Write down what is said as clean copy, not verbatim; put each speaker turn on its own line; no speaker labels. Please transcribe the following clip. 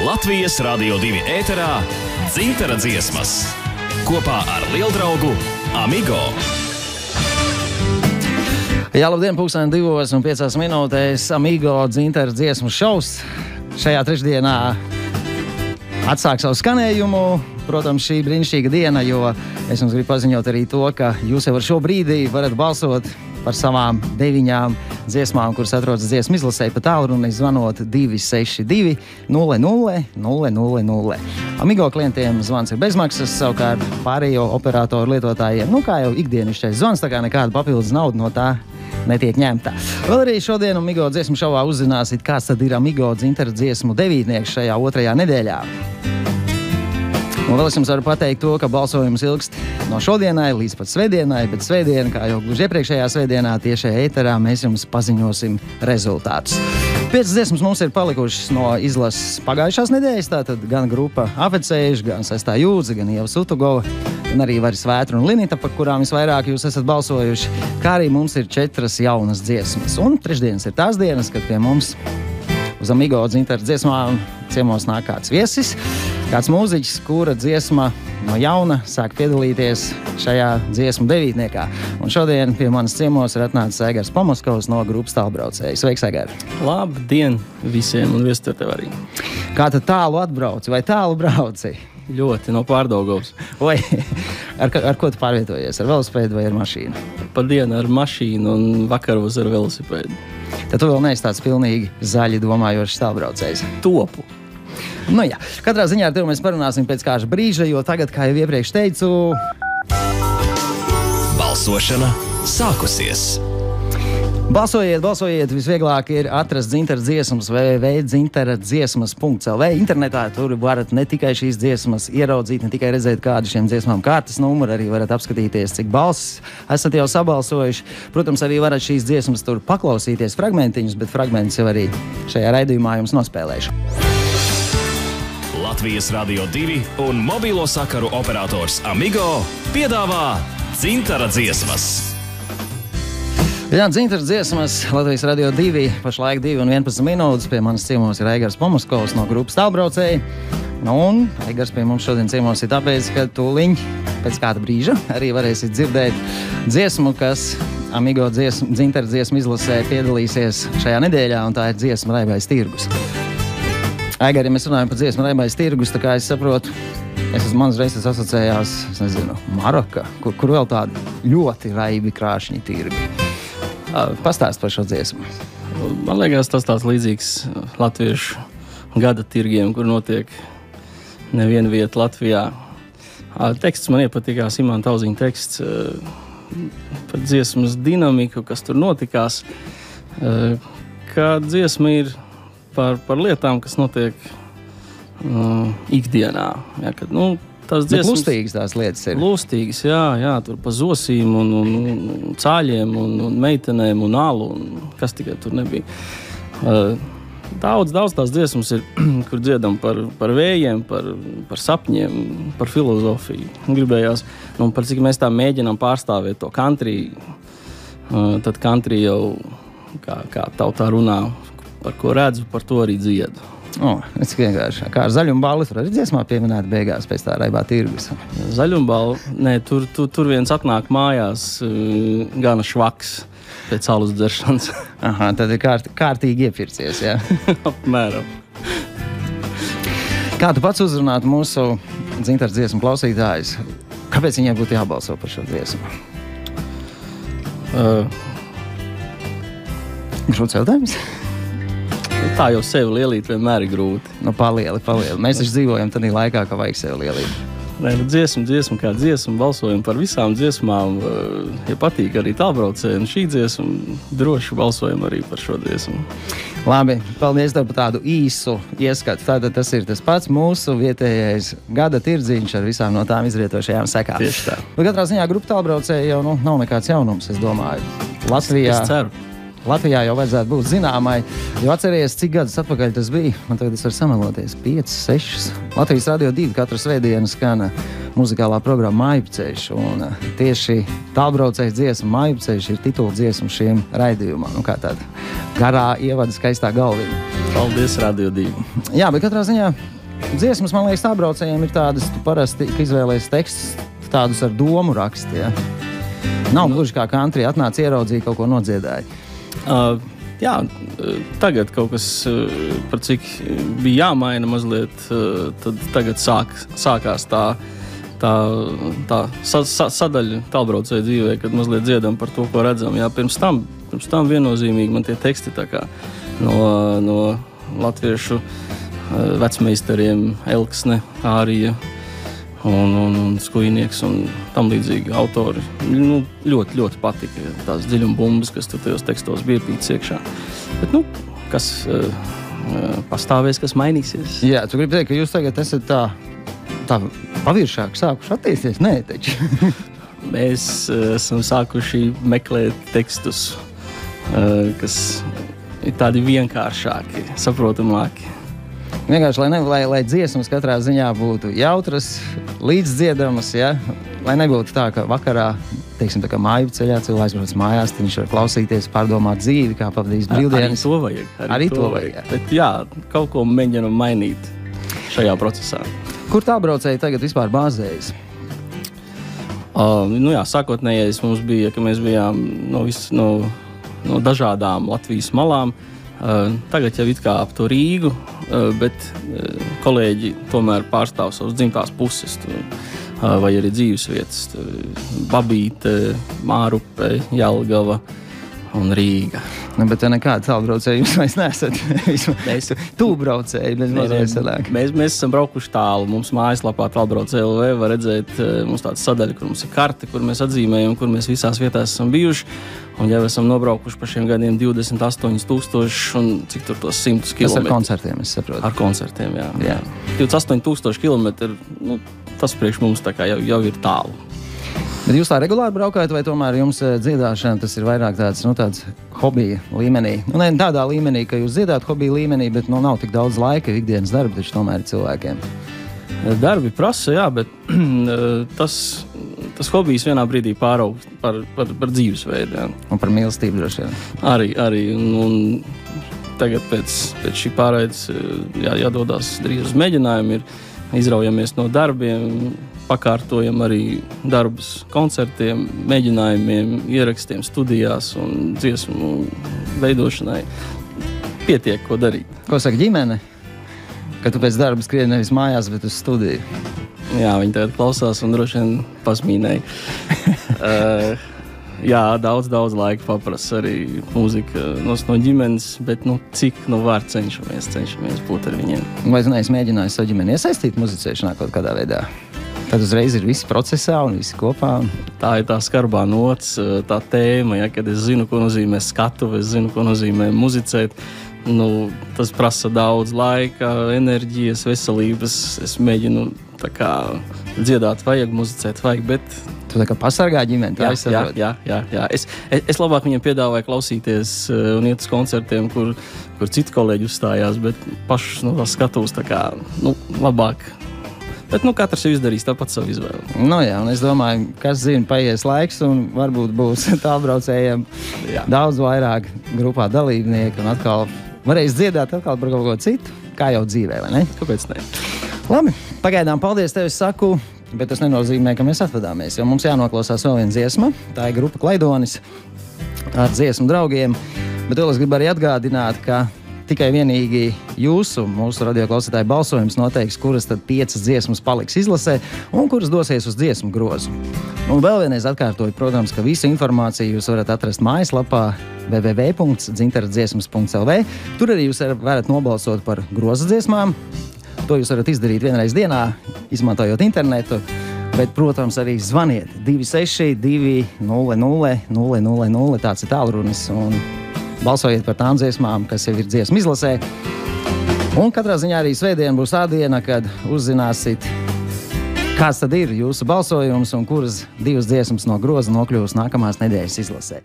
Latvijas Radio 2 ēterā Dzintara dziesmas kopā ar lieldraugu Amigo.
Jā, labdien, 2:05 Amigo Dzintara dziesmu šovs. Šajā trešdienā atsāk savu skanējumu. Protams, šī brīnišķīga diena, jo es jums gribu paziņot arī to, ka jūs jau ar šo brīdī varat balsot par savām 9 dziesmām, kuras atrodas dziesmu izlasē pa tālruni, zvanot 262 00 000. Amigo klientiem zvans ir bezmaksas, savukārt pārējo operatoru lietotājiem, kā jau ikdienišķais zvans, tā kā nekāda papildus nauda no tā netiek ņemta. Vēl arī šodien Amigo dziesmu šovā uzzināsit, kāds tad ir Amigo Dzintara dziesmu devītnieks šajā 2. nedēļā. Un vēl es jums varu pateikt to, ka balsojums ilgst no šodienai līdz pat svētdienai, bet svētdiena, kā jau gluži iepriekšējā svētdienā, tiešajā ēterā mēs jums paziņosim rezultātus. 5 dziesmas mums ir palikušas no izlases pagājušās nedēļas, tātad gan grupa Afecēž, gan 6. jūdze, gan Ieva Sutugova, un arī Varis Vētra un Linita, par kurām visvairāk jūs esat balsojuši, kā arī mums ir 4 jaunas dziesmas. Un trešdienas ir tās dienas, kad pie mums uz Amigo Dzintara dziesmām ciemos nāk kāds viesis, kāds mūziķis, kura dziesma no jauna sāk piedalīties šajā dziesmu devītniekā. Un šodien pie manas ciemos ir atnācis Aigars Pomoskos no grupas Tālbraucēji. Sveiks, Aigar!
Labdien visiem un viestur tev arī!
Kā tu tālu atbrauci vai tālu brauci?
Ļoti, no Pārdaugavas.
Vai ar ko tu pārvietojies? Ar velosipēdu vai ar mašīnu?
Pa dienu ar mašīnu un vakaros ar velosipēdu.
Tad tu vēl neesi tāds pilnīgi zaļi domājošs tālbraucējs.
Topu.
Jā, katrā ziņā ar tevi mēs parunāsim pēc kāža brīža, jo tagad, kā jau iepriekš teicu,
balsošana sākusies.
Balsojiet, visvieglāk ir atrast Dzintara dziesmas www.dzintaradziesmas.lv. Internetā tur varat ne tikai šīs dziesmas ieraudzīt, ne tikai redzēt, kādu šiem dziesmām kārtas numuru, arī varat apskatīties, cik balsis esat jau sabalsojuši. Protams, arī varat šīs dziesmas tur paklausīties fragmentiņus, bet fragmentus jau arī šajā raidījumā jums nospēlēšu.
Latvijas Radio 2 un mobilo sakaru operators Amigo piedāvā Dzintara dziesmas.
Jā, Dzintara dziesmas Latvijas Radio 2, pašlaik 2:11. Pie manas ciemos ir Aigars Pomoskovs no grupas Tālbraucēji. Un Aigars pie mums šodien ciemos ir tāpēc, ka tūliņ pēc kāda brīža arī varēsit dzirdēt dziesmu, kas Amigo Dzintara dziesmu izlasē piedalīsies šajā nedēļā, un tā ir dziesma Raibais tirgus. Aigar, ja mēs runājam par dziesmu Raibais tirgus, tā kā es saprotu, manas reizes asociējās, Maroka, kur vēl tādi ļoti raibi krāšņi tirgi. Pastāst par šo dziesmu.
Man liekas, tas tāds līdzīgs latviešu gada tirgiem, kur notiek neviena vieta Latvijā. Teksts man iepatikās, Imanta Auziņa teksts par dziesmas dinamiku, kas tur notikās. Kā dziesma ir par lietām, kas notiek ikdienā. Jā, kad, tās dziesmas,
lustīgas tās lietas ir.
Lustīgas, jā, tur pa zosīm un cāļiem un meitenēm un alu un kas tikai tur nebija. Daudz tās dziesmas ir, kur dziedam par vējiem, par sapņiem, par filozofiju. Gribējās, par cik mēs tā mēģinām pārstāvēt to country, tad country jau, kā tautā runā, par ko redzu, par to arī dziedu.
Es vienkārši, kā ar zaļumballi, tur arī dziesmā pieminēt beigās pēc tā Raibā tirgus.
Zaļumballi, nē, tur viens atnāk mājās gana švaks pēc alus dzeršanas.
Aha, tad ir kārtīgi iepircies, jā?
Apmēram.
Kā tu pats uzrunātu mūsu Dzintara dziesmu klausītājus? Kāpēc viņiem būtu jābalso par šo dziesmu? Grūts jautājums?
Tā jau sevi lielīt vienmēr ir grūti.
Palieli. Mēs taču dzīvojam tādā laikā, ka vajag sevi lielīt.
Nē, dziesma kā dziesma, balsojam par visām dziesmām. Ja patīk arī Tālbraucēji un šī dziesma, droši balsojam arī par šo dziesmu.
Labi, paldies tev par tādu īsu ieskatu. Tātad tas ir tas pats mūsu vietējais gada tirdziņš ar visām no tām izrietošajām sekām.
Tieši tā.
Bet katrā ziņā grupa Tālbraucēji jau nav nekāds jaunums, es domāju. Latvijā.
Es ceru.
Latvijā jau vajadzētu būt zināmai, jo atceries, cik gadus atpakaļ tas bija. Man tagad es varu sameloties 5, 6. Latvijas Radio 2 katru svētdienu skana muzikālā programma Mājupceļš. Un tieši Tālbraucējs dziesma Mājupceļš ir titula dziesma šiem raidījumam. Kā tāda garā ievada skaistā galviņa.
Paldies, Radio 2.
Jā, bet katrā ziņā dziesmas, man liekas, tābraucējiem ir tādas, tu parasti izvēlējies tekstus tādus ar domu raksti, ja? Nav gluži kā country, atnāc ieraudzīja, kaut ko nodziedāja.
Jā, tagad kaut kas, par cik bija jāmaina mazliet, tad tagad sākās tā sadaļa tālbraucēju dzīvē, kad mazliet dziedam par to, ko redzam. Jā, pirms tam viennozīmīgi man tie teksti tā kā no latviešu vecmeistariem Elksne, Ārija un Skujnieks un tam līdzīgi autori. Ļoti, ļoti patika tās dziļuma bumbas, kas tur tajos tekstos bija pīts iekšā. Bet, kas pastāvēs, kas mainīsies.
Jā, tu gribi teikt, ka jūs tagad esat tā paviršāk sākuši attīsties? Nē, taču.
Mēs esam sākuši meklēt tekstus, kas ir tādi vienkāršāki, saprotamāki.
Vienkārši, lai dziesmas katrā ziņā būtu jautras, līdzdziedamas, ja? Lai nebūtu tā, ka vakarā, teiksim, tā kā māju ceļā cilvēks aizbrauc mājās, tad viņš var klausīties, pārdomāt dzīvi, kā pavadīs brīvdienas.
Arī to vajag. Bet jā, kaut ko mēģinam mainīt šajā procesā.
Kur tālbraucēji tagad vispār bāzējas?
Sākotnējais mums bija, ka mēs bijām no dažādām Latvijas malām. Tagad jau it kā ap to Rīgu, bet kolēģi tomēr pārstāv savas dzimtās puses, vai arī dzīvesvietas. Babīte, Mārupe, Jelgava un Rīga.
Bet nekāda tālbraucēja jūs vairs neesat. Mēs tūbraucēji,
mēs esam braukuši tālu. Mums mājaslapā tālbrauc.lv var redzēt, mums tāda sadaļa, kur mums ir karte, kur mēs atzīmējam, kur mēs visās vietās esam bijuši. Un jau esam nobraukuši pa šiem gadiem 28,000 un cik tur tos 100 km.
Tas ar koncertiem, es saprotu.
Ar koncertiem, jā. 28,000 km, tas priekš mums tā kā jau ir tālu.
Bet jūs tā regulāri braukājat, vai tomēr jums dziedāšana tas ir vairāk tāds hobija līmenī? Ne tādā līmenī, ka jūs dziedāt hobija līmenī, bet nav tik daudz laika, ikdienas darba, taču tomēr ir cilvēkiem.
Darbi prasa, jā, bet tas hobijs vienā brīdī pāraug par dzīvesveidu. Jā.
Un par mīlestību droši vien.
Arī. Un tagad pēc šī pārraides jādodās drīz uz mēģinājumu, izraujamies no darbiem, pakārtojam arī darbus koncertiem, mēģinājumiem, ierakstiem, studijās un dziesmu veidošanai. Pietiek, ko darīt. Ko
saka ģimene? Ka tu pēc darba skrieni nevis mājās, bet uz studiju.
Jā, viņi tagad klausās un droši vien pasmīnēja. Jā, daudz laika paprasa arī mūzika no ģimenes, bet cik var cenšamies būt ar viņiem.
Vai tu neesi mēģinājis savu ģimeni iesaistīt muzicēšanā kaut kādā veidā? Tad uzreiz ir visi procesā un visi kopā.
Tā ir tā skarbā nots, tā tēma, ja, kad es zinu, ko nozīmē skatuve, es zinu, ko nozīmē muzicēt. Tas prasa daudz laika, enerģijas, veselības. Es mēģinu tā kā dziedāt vajag, muzicēt vajag, bet...
Tu tā kā pasargā ģimeni, tā
izsaprot? Jā. Es labāk viņiem piedāvāju klausīties un iet uz koncertiem, kur citi kolēģi uzstājās, bet pašus no tās skatūs tā kā, labāk. Bet katrs jau izdarīs tāpat savu izvēli.
Jā, un es domāju, kas zina, paies laiks un varbūt būs tālbraucējiem daudz vairāk grupā dalībnieki un atkal varēs dziedāt atkal par kaut ko citu, kā jau dzīvē, vai ne?
Kāpēc ne?
Labi, pagaidām paldies tev, es saku, bet tas nenozīmē, ka mēs atvadāmies, jo mums jānoklausās vēl viena dziesma. Tā ir grupa Klaidonis ar dziesmu draugiem, bet vēl es gribu arī atgādināt, ka tikai vienīgi mūsu radioklausītāju balsojums noteiks, kuras tad 5 dziesmas paliks izlasē un kuras dosies uz dziesmu grozu. Un vēl vienreiz atkārtoju, protams, ka visu informāciju jūs varat atrast mājaslapā www.dzintardziesmas.lv. Tur arī jūs varat nobalsot par groza dziesmām. To jūs varat izdarīt vienreiz dienā, izmantojot internetu. Bet, protams, arī zvaniet 262-00-000, tāds ir tālrunis, un balsojiet par tām dziesmām, kas jau ir dziesmu izlasē. Un katrā ziņā arī svētdien būs tā diena, kad uzzināsit, kāds tad ir jūsu balsojums un kuras 2 dziesmas no groza nokļūs nākamās nedēļas izlasē.